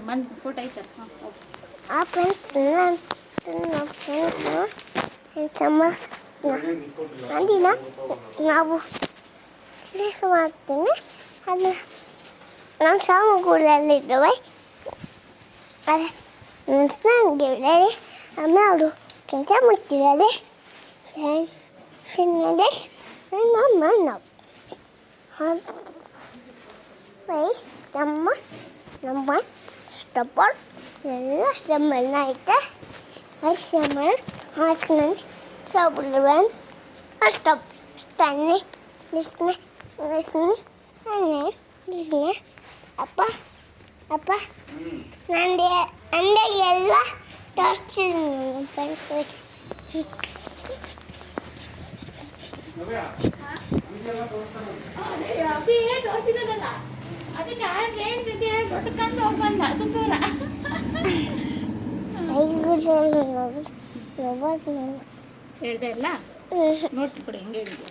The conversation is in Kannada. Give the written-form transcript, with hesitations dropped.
ಮಂದಿ ಫೋಟೋ ಐತಲ್ಲ ಆ ಫ್ರೆಂಡ್ಸ್ ಅಂದಿನ ನಾವು ಮಾಡ್ತೀನಿ ಅದು ನಮ್ಮ ಸಾಮಗ್ರಿಯಲ್ಲಿದ್ದಾವೆ ನನಗೆ ಆಮೇಲೆ ಅವರು ಕೆಲಸ ಮಾಡ್ತಿದ್ದಾರೆ ನಮ್ಮ ಸ್ಟಪ್ಪರ್ ಎಲ್ಲ ಸಮ್ಮನ ಐತೆ ಸಮ್ಮನ ಹಾಸನ ಸಾಬುಲವನ್ ಸ್ಟಪ್ ಸ್ಟಾನೆ ನಿಸ್ನೆ ನಿಸ್ನೆ ನಿಸ್ನೆ ಅಪ್ಪ ಅಪ್ಪ ನಂದೆ ಅಂದೆ ಎಲ್ಲ ಜಾಸ್ತಿ ಅದಕ್ಕೆ ಆ ಫ್ರೆಂಡ್ಸ್ ಜೊತೆ ದೊಡ್ಡಕಂದು ಹೋಗಿ ಬಂದ ಸುತ್ತೂರ ಹೇಳ್ದೆ ಇಲ್ಲ ನೋಡ್ತಿ ಕೊಡಿ ಹೆಂಗೆ ಹೇಳಿದ್ವಿ